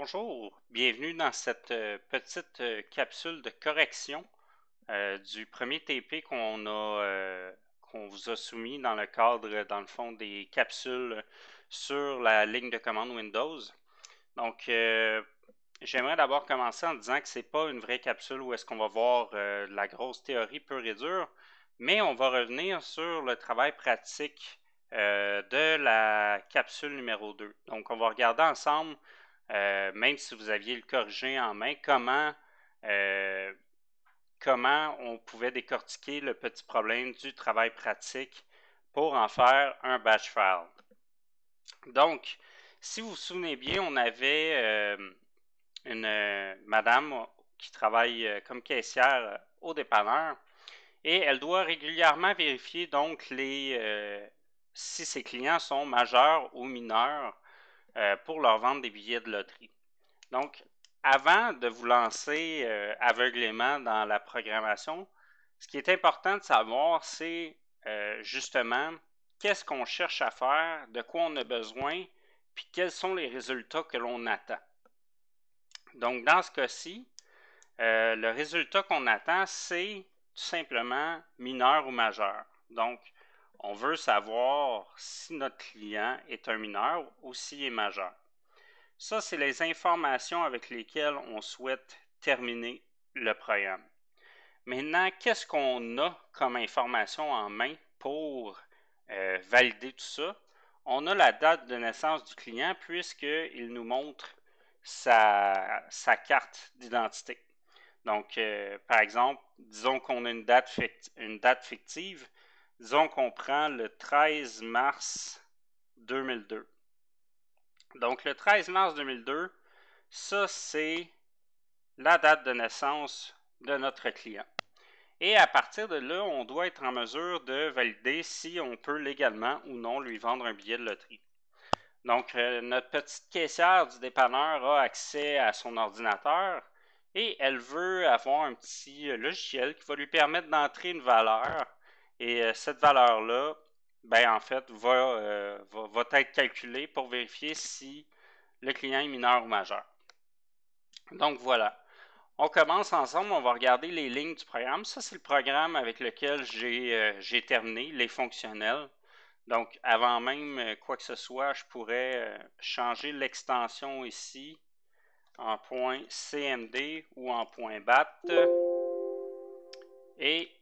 Bonjour, bienvenue dans cette petite capsule de correction du premier TP qu'on vous a soumis dans le cadre, dans le fond, des capsules sur la ligne de commande Windows. Donc, j'aimerais d'abord commencer en disant que c'est pas une vraie capsule où est-ce qu'on va voir la grosse théorie pure et dure, mais on va revenir sur le travail pratique de la capsule numéro 2. Donc, on va regarder ensemble, même si vous aviez le corrigé en main, comment on pouvait décortiquer le petit problème du travail pratique pour en faire un batch file. Donc, si vous vous souvenez bien, on avait une madame qui travaille comme caissière au dépanneur et elle doit régulièrement vérifier donc si ses clients sont majeurs ou mineurs pour leur vendre des billets de loterie. Donc, avant de vous lancer aveuglément dans la programmation, ce qui est important de savoir, c'est justement qu'est-ce qu'on cherche à faire, de quoi on a besoin, puis quels sont les résultats que l'on attend. Donc, dans ce cas-ci, le résultat qu'on attend, c'est tout simplement mineur ou majeur. Donc, on veut savoir si notre client est un mineur ou s'il est majeur. Ça, c'est les informations avec lesquelles on souhaite terminer le programme. Maintenant, qu'est-ce qu'on a comme information en main pour valider tout ça? On a la date de naissance du client puisqu'il nous montre sa carte d'identité. Donc, par exemple, disons qu'on a une date fictive. Disons qu'on prend le 13 mars 2002. Donc, le 13 mars 2002, ça, c'est la date de naissance de notre client. Et à partir de là, on doit être en mesure de valider si on peut légalement ou non lui vendre un billet de loterie. Donc, notre petite caissière du dépanneur a accès à son ordinateur et elle veut avoir un petit logiciel qui va lui permettre d'entrer une valeur. Et cette valeur-là, ben, en fait, va être calculée pour vérifier si le client est mineur ou majeur. Donc, voilà. On commence ensemble, on va regarder les lignes du programme. Ça, c'est le programme avec lequel j'ai terminé, les fonctionnels. Donc, avant même quoi que ce soit, je pourrais changer l'extension ici en .cmd ou en .bat. Et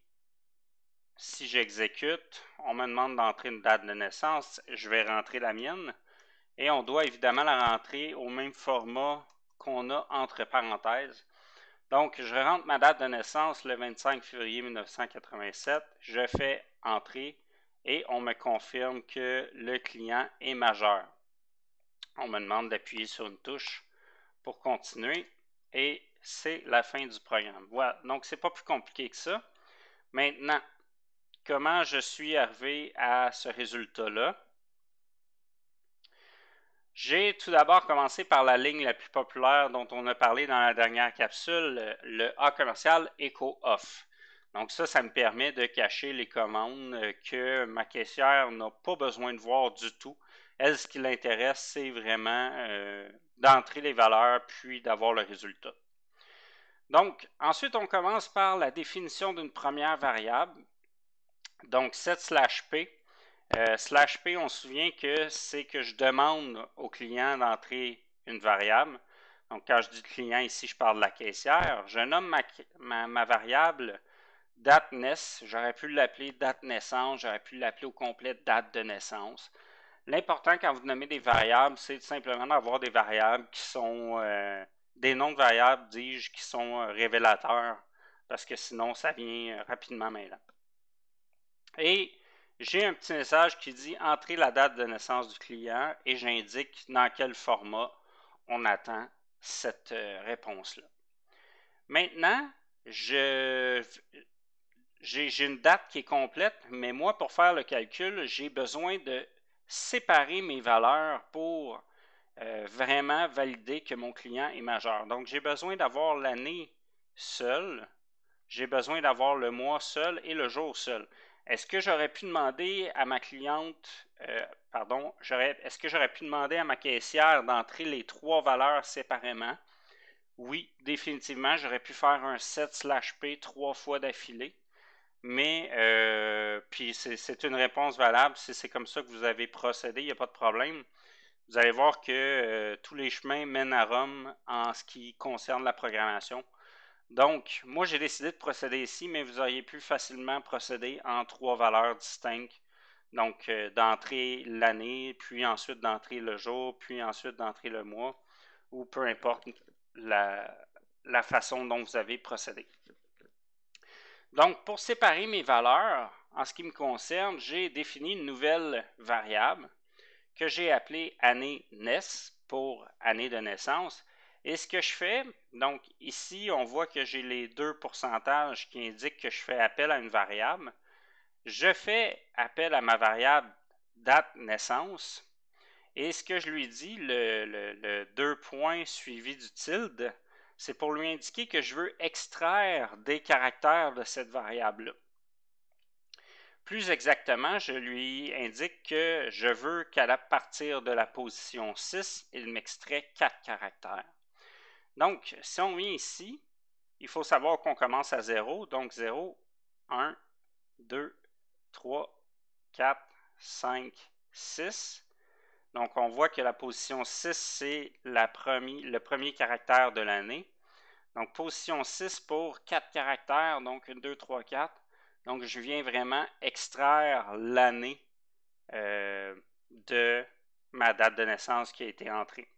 si j'exécute, on me demande d'entrer une date de naissance. Je vais rentrer la mienne. Et on doit évidemment la rentrer au même format qu'on a entre parenthèses. Donc, je rentre ma date de naissance le 25 février 1987. Je fais entrer et on me confirme que le client est majeur. On me demande d'appuyer sur une touche pour continuer et c'est la fin du programme. Voilà, donc c'est pas plus compliqué que ça. Maintenant, comment je suis arrivé à ce résultat-là? J'ai tout d'abord commencé par la ligne la plus populaire dont on a parlé dans la dernière capsule, le A commercial Echo Off. Donc ça me permet de cacher les commandes que ma caissière n'a pas besoin de voir du tout. Elle, ce qui l'intéresse, c'est vraiment d'entrer les valeurs puis d'avoir le résultat. Donc, ensuite, on commence par la définition d'une première variable. Donc, set/p. /p, on se souvient que c'est que je demande au client d'entrer une variable. Donc, quand je dis client ici, je parle de la caissière. Je nomme ma variable date naissance. J'aurais pu l'appeler date naissance. J'aurais pu l'appeler au complet date de naissance. L'important quand vous nommez des variables, c'est simplement d'avoir des variables qui sont des noms de variables, dis-je, qui sont révélateurs. Parce que sinon, ça vient rapidement mêlant. Et j'ai un petit message qui dit « Entrez la date de naissance du client » et j'indique dans quel format on attend cette réponse-là. Maintenant, j'ai une date qui est complète, mais moi, pour faire le calcul, j'ai besoin de séparer mes valeurs pour vraiment valider que mon client est majeur. Donc, j'ai besoin d'avoir l'année seule, j'ai besoin d'avoir le mois seul et le jour seul. Est-ce que j'aurais pu demander à ma cliente, est-ce que j'aurais pu demander à ma caissière d'entrer les 3 valeurs séparément? Oui, définitivement, j'aurais pu faire un set/p 3 fois d'affilée. Mais, puis c'est une réponse valable. Si c'est comme ça que vous avez procédé, il n'y a pas de problème. Vous allez voir que tous les chemins mènent à Rome en ce qui concerne la programmation. Donc, moi, j'ai décidé de procéder ici, mais vous auriez pu facilement procéder en 3 valeurs distinctes. Donc, d'entrer l'année, puis ensuite d'entrer le jour, puis ensuite d'entrer le mois, ou peu importe la façon dont vous avez procédé. Donc, pour séparer mes valeurs, en ce qui me concerne, j'ai défini une nouvelle variable que j'ai appelée année NES pour année de naissance. Et ce que je fais, donc ici, on voit que j'ai les 2 pourcentages qui indiquent que je fais appel à une variable. Je fais appel à ma variable date naissance. Et ce que je lui dis, le 2 points suivi du tilde, c'est pour lui indiquer que je veux extraire des caractères de cette variable-là. Plus exactement, je lui indique que je veux qu'à partir de la position 6, il m'extrait 4 caractères. Donc, si on vient ici, il faut savoir qu'on commence à 0. Donc, 0, 1, 2, 3, 4, 5, 6. Donc, on voit que la position 6, c'est le premier caractère de l'année. Donc, position 6 pour 4 caractères, donc 1, 2, 3, 4. Donc, je viens vraiment extraire l'année de ma date de naissance qui a été entrée.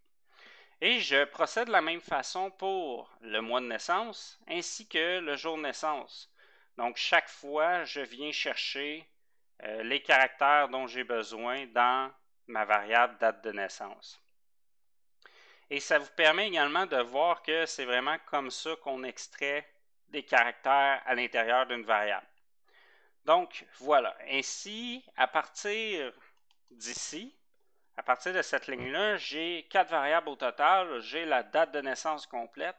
Et je procède de la même façon pour le mois de naissance ainsi que le jour de naissance. Donc, chaque fois, je viens chercher les caractères dont j'ai besoin dans ma variable date de naissance. Et ça vous permet également de voir que c'est vraiment comme ça qu'on extrait des caractères à l'intérieur d'une variable. Donc, voilà. Ainsi, à partir d'ici, à partir de cette ligne-là, j'ai 4 variables au total. J'ai la date de naissance complète,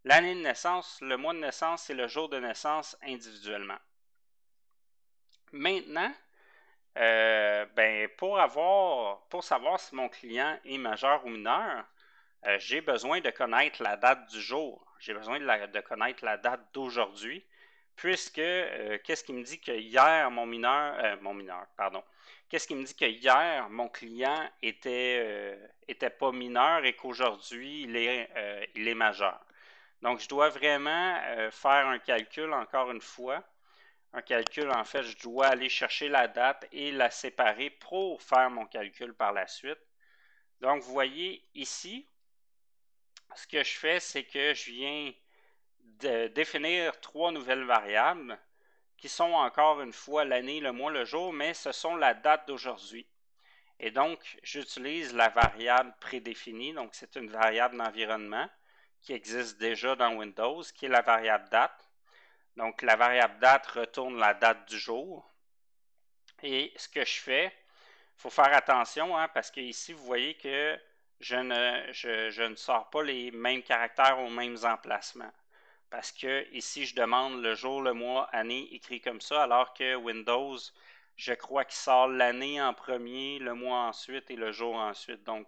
l'année de naissance, le mois de naissance et le jour de naissance individuellement. Maintenant, pour savoir si mon client est majeur ou mineur, j'ai besoin de connaître la date du jour. J'ai besoin de connaître la date d'aujourd'hui, puisque qu'est-ce qui me dit que hier qu'est-ce qui me dit que hier mon client était pas mineur et qu'aujourd'hui il est majeur. Donc je dois vraiment faire un calcul encore une fois. Un calcul, en fait, je dois aller chercher la date et la séparer pour faire mon calcul par la suite. Donc, vous voyez ici, ce que je fais, c'est que je viens de définir 3 nouvelles variables qui sont encore une fois l'année, le mois, le jour, mais ce sont la date d'aujourd'hui. Et donc, j'utilise la variable prédéfinie, donc c'est une variable d'environnement qui existe déjà dans Windows, qui est la variable date. Donc, la variable date retourne la date du jour. Et ce que je fais, il faut faire attention, parce que ici, vous voyez que je ne sors pas les mêmes caractères aux mêmes emplacements. Parce que ici, je demande le jour, le mois, année écrit comme ça, alors que Windows, je crois qu'il sort l'année en premier, le mois ensuite et le jour ensuite. Donc,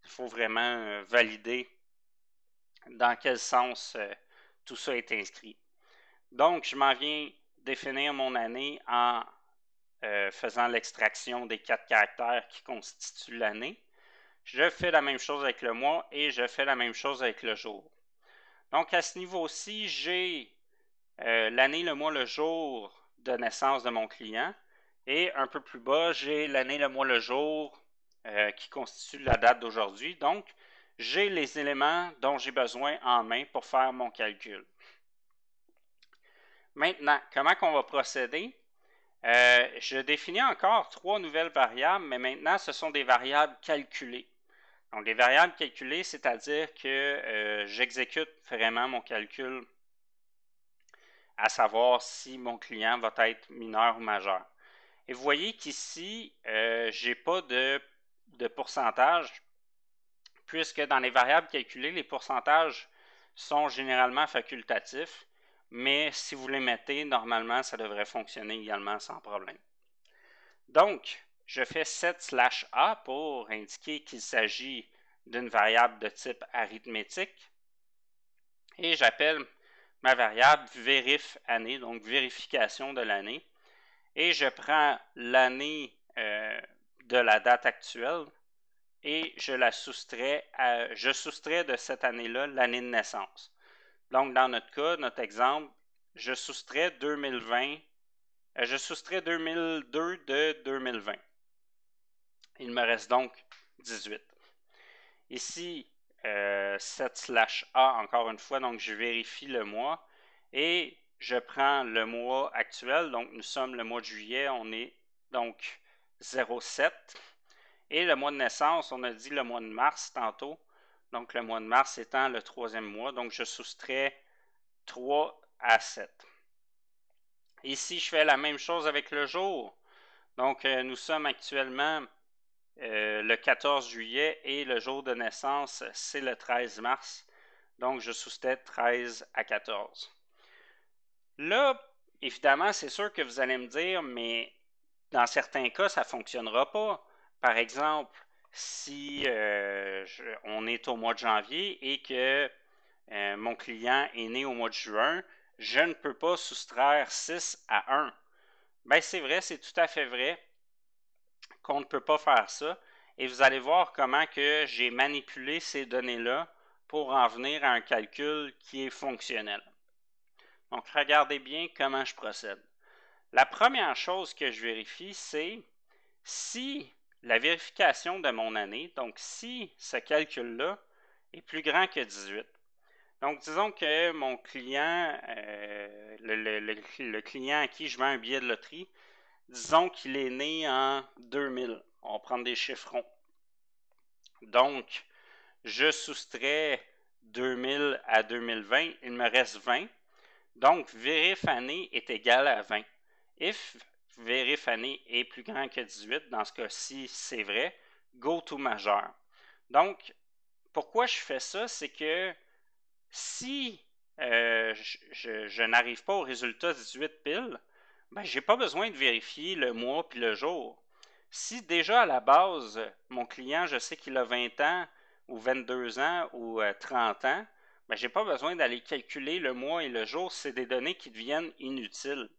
il faut vraiment valider dans quel sens tout ça est inscrit. Donc, je m'en viens définir mon année en faisant l'extraction des 4 caractères qui constituent l'année. Je fais la même chose avec le mois et je fais la même chose avec le jour. Donc, à ce niveau-ci, j'ai l'année, le mois, le jour de naissance de mon client. Et un peu plus bas, j'ai l'année, le mois, le jour qui constitue la date d'aujourd'hui. Donc, j'ai les éléments dont j'ai besoin en main pour faire mon calcul. Maintenant, comment on va procéder? Je définis encore 3 nouvelles variables, mais maintenant, ce sont des variables calculées. Donc, des variables calculées, c'est-à-dire que j'exécute vraiment mon calcul à savoir si mon client va être mineur ou majeur. Et vous voyez qu'ici, je n'ai pas de pourcentage, puisque dans les variables calculées, les pourcentages sont généralement facultatifs, mais si vous les mettez, normalement, ça devrait fonctionner également sans problème. Donc, je fais set/a pour indiquer qu'il s'agit d'une variable de type arithmétique et j'appelle ma variable verif_année, donc vérification de l'année, et je prends l'année de la date actuelle et je soustrais de cette année-là l'année de naissance. Donc, dans notre cas, notre exemple, je soustrais 2002 de 2020. Il me reste donc 18. Ici, set/a, encore une fois, donc je vérifie le mois et je prends le mois actuel, donc nous sommes le mois de juillet, on est donc 07. Et le mois de naissance, on a dit le mois de mars tantôt, donc le mois de mars étant le 3e mois, donc je soustrais 3 à 7. Ici, je fais la même chose avec le jour. Donc, nous sommes actuellement le 14 juillet et le jour de naissance, c'est le 13 mars. Donc, je soustrais 13 à 14. Là, évidemment, c'est sûr que vous allez me dire, mais dans certains cas, ça ne fonctionnera pas. Par exemple, si on est au mois de janvier et que mon client est né au mois de juin, je ne peux pas soustraire 6 à 1. Bien, c'est vrai, c'est tout à fait vrai qu'on ne peut pas faire ça. Et vous allez voir comment que j'ai manipulé ces données-là pour en venir à un calcul qui est fonctionnel. Donc, regardez bien comment je procède. La première chose que je vérifie, c'est si la vérification de mon année, donc si ce calcul-là est plus grand que 18. Donc, disons que mon client, le client à qui je vends un billet de loterie, disons qu'il est né en 2000. On va prendre des chiffres ronds. Donc, je soustrais 2000 à 2020, il me reste 20. Donc, vérif_année est égal à 20. If vérif_année est plus grand que 18, dans ce cas-ci, c'est vrai, go to majeur. Donc, pourquoi je fais ça? C'est que si je n'arrive pas au résultat 18 piles, ben, je n'ai pas besoin de vérifier le mois puis le jour. Si déjà à la base, mon client, je sais qu'il a 20 ans ou 22 ans ou 30 ans, ben, je n'ai pas besoin d'aller calculer le mois et le jour. C'est des données qui deviennent inutiles.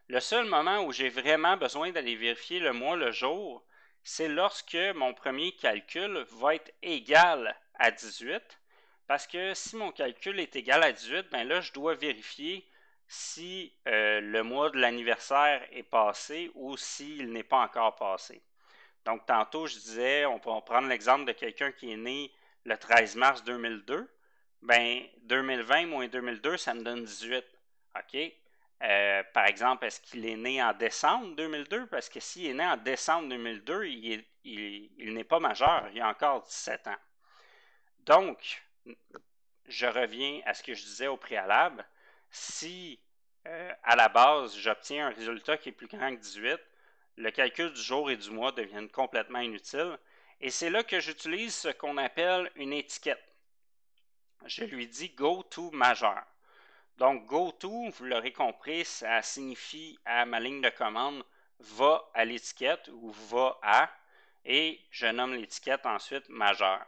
Le seul moment où j'ai vraiment besoin d'aller vérifier le mois, le jour, c'est lorsque mon premier calcul va être égal à 18. Parce que si mon calcul est égal à 18, ben là, je dois vérifier si le mois de l'anniversaire est passé ou s'il n'est pas encore passé. Donc, tantôt, je disais, on peut prendre l'exemple de quelqu'un qui est né le 13 mars 2002. Ben, 2020 moins 2002, ça me donne 18. OK? Par exemple, est-ce qu'il est né en décembre 2002? Parce que s'il est né en décembre 2002, il n'est pas majeur, il a encore 17 ans. Donc, je reviens à ce que je disais au préalable. Si, à la base, j'obtiens un résultat qui est plus grand que 18, le calcul du jour et du mois devient complètement inutile. Et c'est là que j'utilise ce qu'on appelle une étiquette. Je lui dis go to majeur. Donc, go to, vous l'aurez compris, ça signifie à ma ligne de commande va à l'étiquette ou va à, et je nomme l'étiquette ensuite majeur.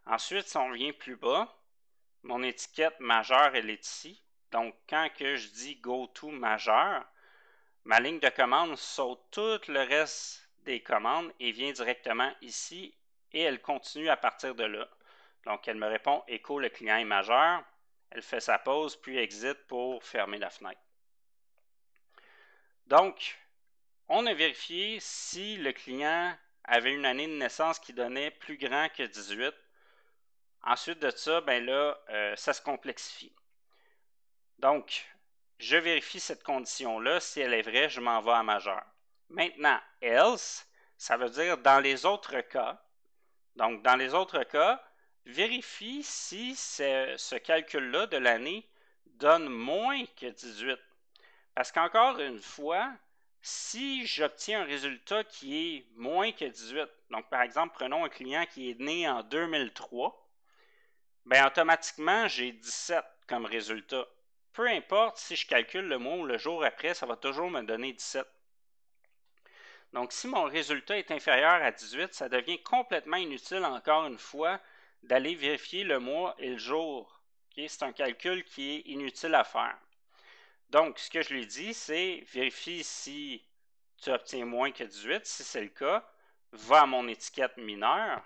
Ensuite, si on revient plus bas, mon étiquette majeure, elle est ici. Donc, quand que je dis go to majeur, ma ligne de commande saute tout le reste des commandes et vient directement ici et elle continue à partir de là. Donc, elle me répond écho, le client est majeur. Elle fait sa pause, puis exit pour fermer la fenêtre. Donc, on a vérifié si le client avait une année de naissance qui donnait plus grand que 18. Ensuite de ça, ben là, ça se complexifie. Donc, je vérifie cette condition-là. Si elle est vraie, je m'en vais à majeur. Maintenant, else, ça veut dire dans les autres cas. Donc, dans les autres cas, vérifie si ce calcul-là de l'année donne moins que 18. Parce qu'encore une fois, si j'obtiens un résultat qui est moins que 18, donc par exemple, prenons un client qui est né en 2003, bien automatiquement, j'ai 17 comme résultat. peu importe si je calcule le mois ou le jour après, ça va toujours me donner 17. Donc, si mon résultat est inférieur à 18, ça devient complètement inutile, encore une fois, d'aller vérifier le mois et le jour. Okay? C'est un calcul qui est inutile à faire. Donc, ce que je lui dis, c'est vérifie si tu obtiens moins que 18. Si c'est le cas, va à mon étiquette mineur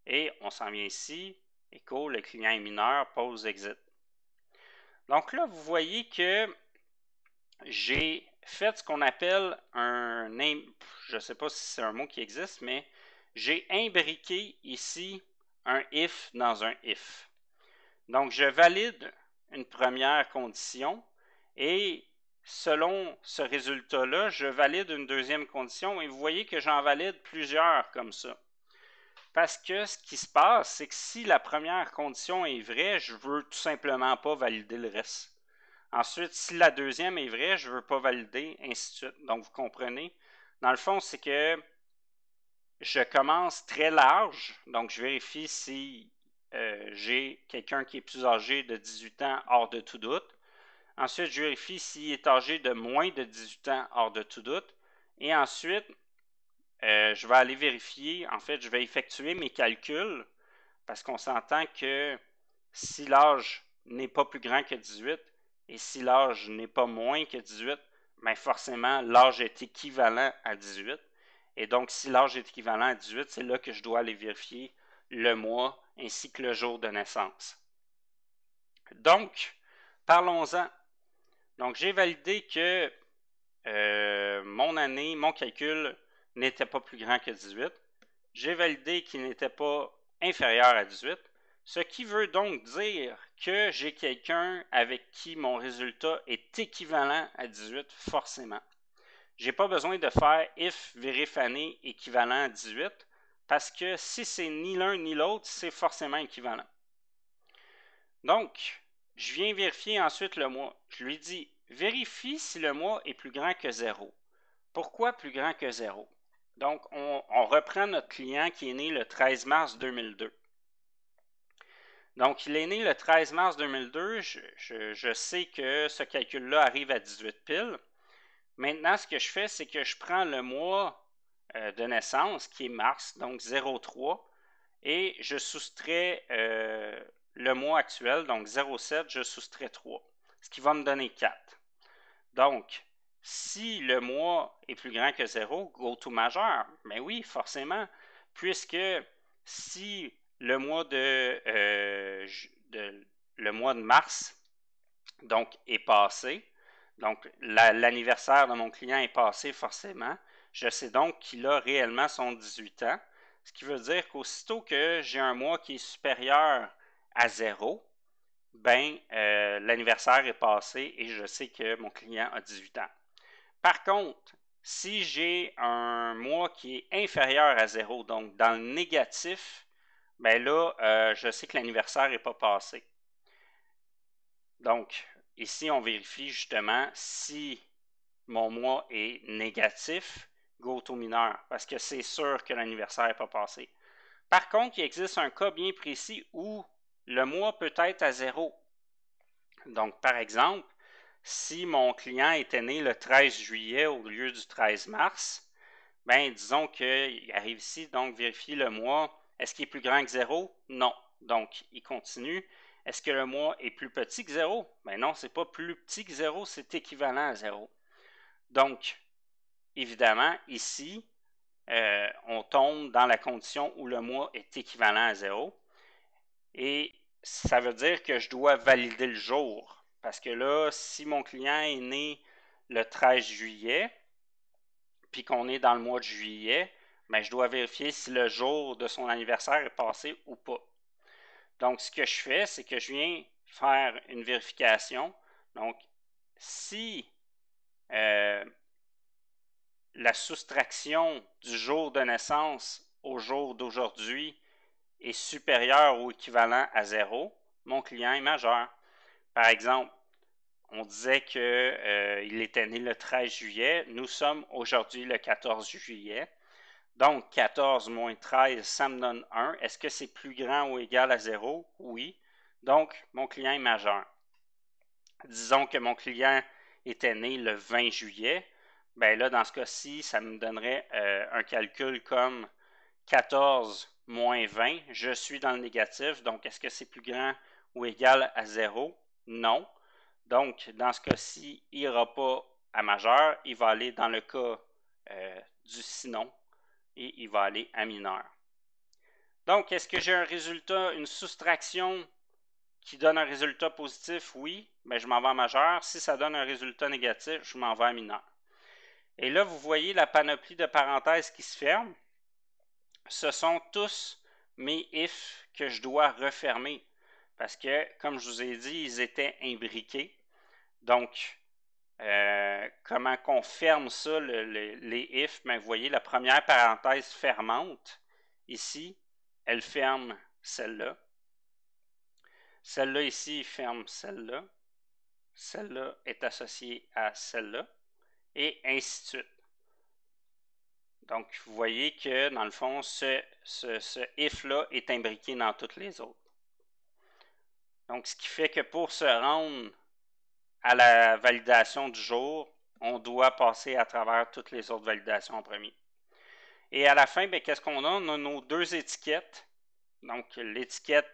et on s'en vient ici. Écho, le client est mineur, pause, exit. Donc là, vous voyez que j'ai fait ce qu'on appelle un name, je ne sais pas si c'est un mot qui existe, mais j'ai imbriqué ici un if dans un if. Donc, je valide une première condition et selon ce résultat-là, je valide une deuxième condition et vous voyez que j'en valide plusieurs comme ça. Parce que ce qui se passe, c'est que si la première condition est vraie, je ne veux tout simplement pas valider le reste. Ensuite, si la deuxième est vraie, je ne veux pas valider, ainsi de suite. Donc, vous comprenez. Dans le fond, c'est que je commence très large. Donc, je vérifie si j'ai quelqu'un qui est plus âgé de 18 ans hors de tout doute. Ensuite, je vérifie s'il est âgé de moins de 18 ans hors de tout doute. Et ensuite, je vais aller vérifier. En fait, je vais effectuer mes calculs parce qu'on s'entend que si l'âge n'est pas plus grand que 18 et si l'âge n'est pas moins que 18, bien forcément, l'âge est équivalent à 18. Et donc, si l'âge est équivalent à 18, c'est là que je dois aller vérifier le mois ainsi que le jour de naissance. Donc, parlons-en. Donc, j'ai validé que mon année, mon calcul n'était pas plus grand que 18. J'ai validé qu'il n'était pas inférieur à 18. Ce qui veut donc dire que j'ai quelqu'un avec qui mon résultat est équivalent à 18 forcément. Je n'ai pas besoin de faire if vérif année équivalent à 18 parce que si c'est ni l'un ni l'autre, c'est forcément équivalent. Donc, je viens vérifier ensuite le mois. Je lui dis, vérifie si le mois est plus grand que 0. Pourquoi plus grand que 0? Donc, on reprend notre client qui est né le 13 mars 2002. Donc, il est né le 13 mars 2002. Je sais que ce calcul-là arrive à 18 piles. Maintenant, ce que je fais, c'est que je prends le mois de naissance, qui est mars, donc 03, et je soustrais le mois actuel, donc 07, je soustrais 3, ce qui va me donner 4. Donc, si le mois est plus grand que 0, go to majeur. Mais oui, forcément, puisque si le mois le mois de mars donc, est passé, donc l'anniversaire de mon client est passé forcément, je sais donc qu'il a réellement son 18 ans, ce qui veut dire qu'aussitôt que j'ai un mois qui est supérieur à 0, ben, l'anniversaire est passé et je sais que mon client a 18 ans. Par contre, si j'ai un mois qui est inférieur à 0, donc dans le négatif, ben là, je sais que l'anniversaire n'est pas passé. Donc, ici, on vérifie justement si mon mois est négatif, go to mineur, parce que c'est sûr que l'anniversaire n'est pas passé. Par contre, il existe un cas bien précis où le mois peut être à 0. Donc, par exemple, si mon client était né le 13 juillet au lieu du 13 mars, ben disons qu'il arrive ici, donc vérifier le mois. Est-ce qu'il est plus grand que 0? Non. Donc, il continue. Est-ce que le mois est plus petit que 0? Ben non, c'est pas plus petit que 0, c'est équivalent à 0. Donc, évidemment, ici, on tombe dans la condition où le mois est équivalent à 0. Et ça veut dire que je dois valider le jour. Parce que là, si mon client est né le 13 juillet, puis qu'on est dans le mois de juillet, ben, je dois vérifier si le jour de son anniversaire est passé ou pas. Donc, ce que je fais, c'est que je viens faire une vérification. Donc, si la soustraction du jour de naissance au jour d'aujourd'hui est supérieure ou équivalent à 0, mon client est majeur. Par exemple, on disait qu'il était né le 13 juillet. Nous sommes aujourd'hui le 14 juillet. Donc, 14 moins 13, ça me donne 1. Est-ce que c'est plus grand ou égal à 0? Oui. Donc, mon client est majeur. Disons que mon client était né le 20 juillet. Ben là, dans ce cas-ci, ça me donnerait un calcul comme 14 moins 20. Je suis dans le négatif, donc est-ce que c'est plus grand ou égal à 0? Non. Donc, dans ce cas-ci, il n'ira pas à majeur, il va aller dans le cas du sinon et il va aller à mineur. Donc, est-ce que j'ai un résultat, une soustraction qui donne un résultat positif? Oui, mais je m'en vais à majeur. Si ça donne un résultat négatif, je m'en vais à mineur. Et là, vous voyez la panoplie de parenthèses qui se ferme. Ce sont tous mes if que je dois refermer. Parce que, comme je vous ai dit, ils étaient imbriqués. Donc, comment qu'on ferme ça, les if? Ben, vous voyez la première parenthèse fermante, ici, elle ferme celle-là. Celle-là ici ferme celle-là. Celle-là est associée à celle-là. Et ainsi de suite. Donc, vous voyez que, dans le fond, ce if-là est imbriqué dans toutes les autres. Donc, ce qui fait que pour se rendre à la validation du jour, on doit passer à travers toutes les autres validations en premier. Et à la fin, qu'est-ce qu'on a? On a nos deux étiquettes. Donc, l'étiquette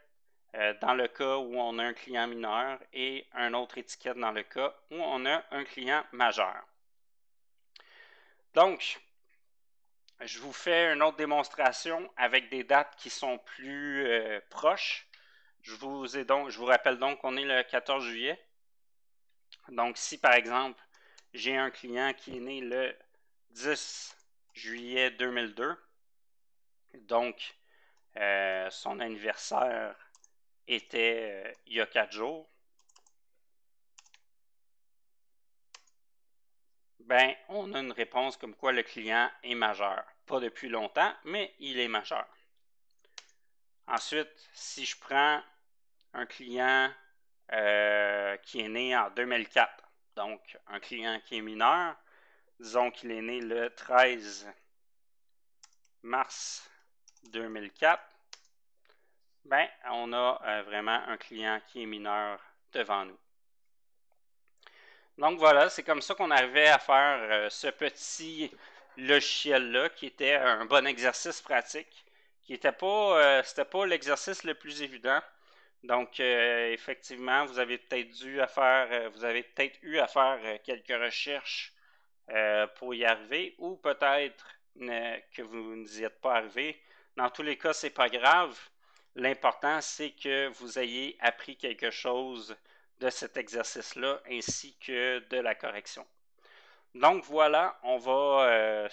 dans le cas où on a un client mineur et une autre étiquette dans le cas où on a un client majeur. Donc, je vous fais une autre démonstration avec des dates qui sont plus proches. Je vous rappelle donc qu'on est le 14 juillet. Donc, si par exemple, j'ai un client qui est né le 10 juillet 2002, donc son anniversaire était il y a 4 jours, ben, on a une réponse comme quoi le client est majeur. Pas depuis longtemps, mais il est majeur. Ensuite, si je prends un client qui est né en 2004, donc un client qui est mineur, disons qu'il est né le 13 mars 2004, ben, on a vraiment un client qui est mineur devant nous. Donc voilà, c'est comme ça qu'on arrivait à faire ce petit logiciel-là qui était un bon exercice pratique, qui n'était pas, c'était pas l'exercice le plus évident. Donc effectivement, vous avez peut-être eu à faire quelques recherches pour y arriver, ou peut-être que vous n'y êtes pas arrivé. Dans tous les cas, c'est pas grave. L'important, c'est que vous ayez appris quelque chose de cet exercice-là, ainsi que de la correction. Donc voilà, on va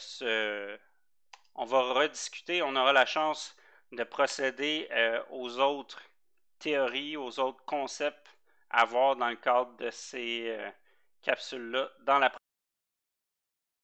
rediscuter. On aura la chance de procéder aux autres théories, aux autres concepts à voir dans le cadre de ces capsules-là dans la prochaine.